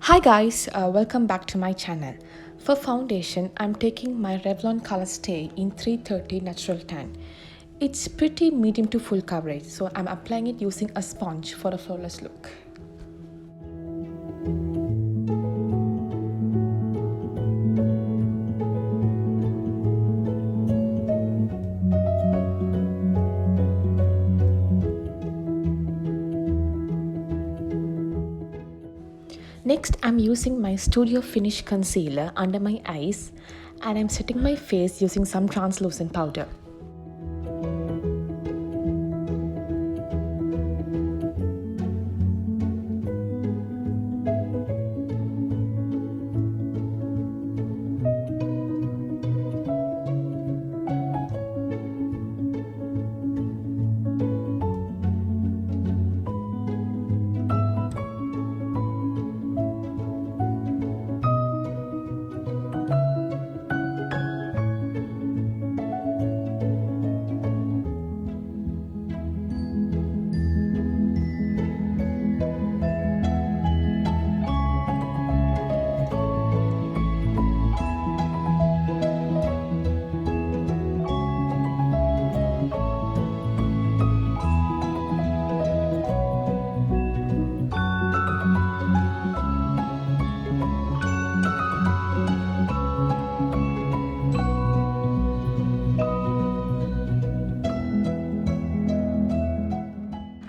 Hi guys, welcome back to my channel. For foundation, I'm taking my Revlon Color Stay in 330 Natural Tan. It's pretty medium to full coverage, so I'm applying it using a sponge for a flawless look. Next, I'm using my Studio Finish Concealer under my eyes and I'm setting my face using some translucent powder.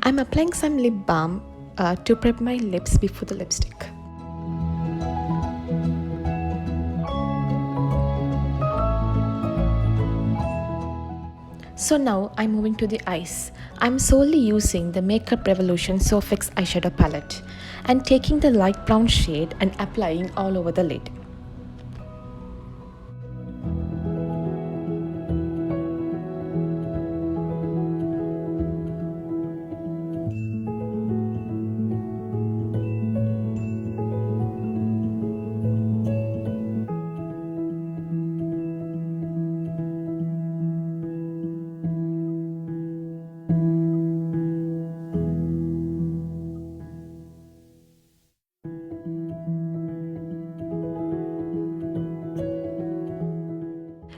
I'm applying some lip balm to prep my lips before the lipstick. So now I'm moving to the eyes. I'm solely using the Makeup Revolution Soph X eyeshadow palette and taking the light brown shade and applying all over the lid.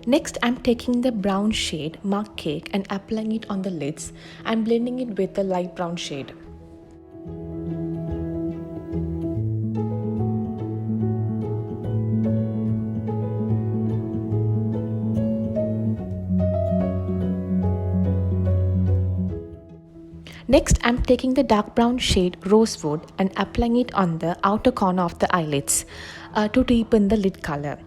Next, I'm taking the brown shade Mark Cake and applying it on the lids and blending it with the light brown shade. Next, I'm taking the dark brown shade Rosewood and applying it on the outer corner of the eyelids to deepen the lid color.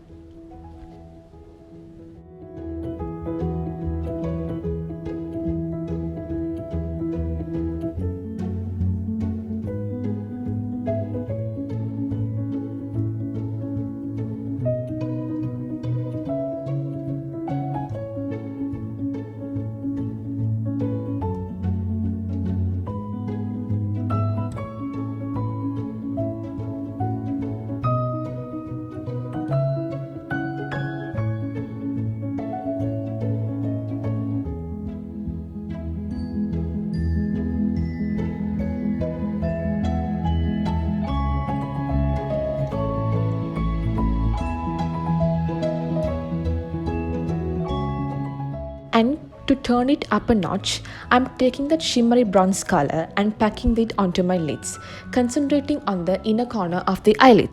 And to turn it up a notch, I'm taking that shimmery bronze color and packing it onto my lids, concentrating on the inner corner of the eyelid.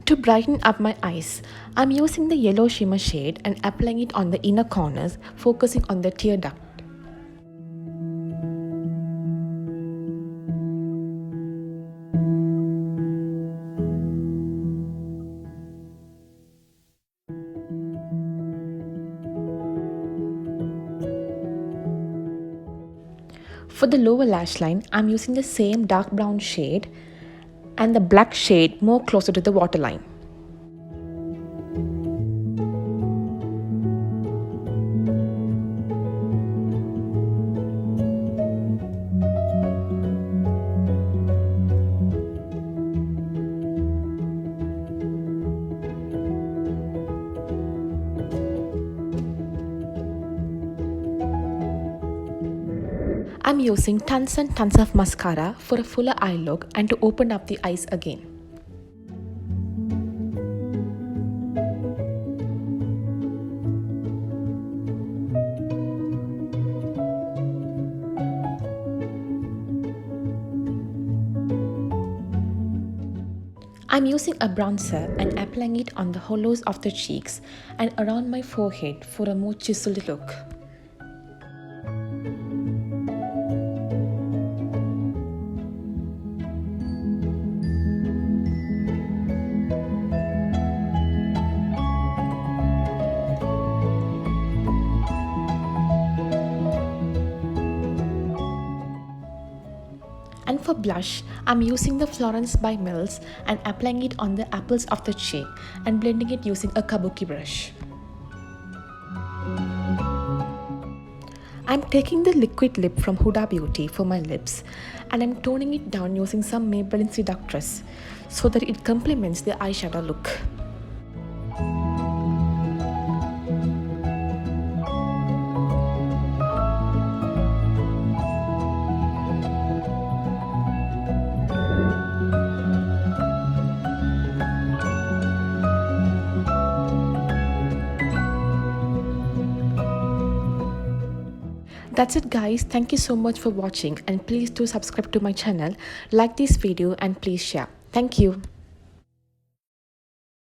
To brighten up my eyes, I'm using the yellow shimmer shade and applying it on the inner corners, focusing on the tear duct. For the lower lash line, I'm using the same dark brown shade and the black shade more closer to the waterline. I'm using tons and tons of mascara for a fuller eye look and to open up the eyes again. I'm using a bronzer and applying it on the hollows of the cheeks and around my forehead for a more chiseled look. And for blush, I'm using the Florence by Mills and applying it on the apples of the cheek and blending it using a kabuki brush. I'm taking the liquid lip from Huda Beauty for my lips and I'm toning it down using some Maybelline Seductress so that it complements the eyeshadow look. That's it guys, thank you so much for watching and please do subscribe to my channel, like this video and please share. Thank you.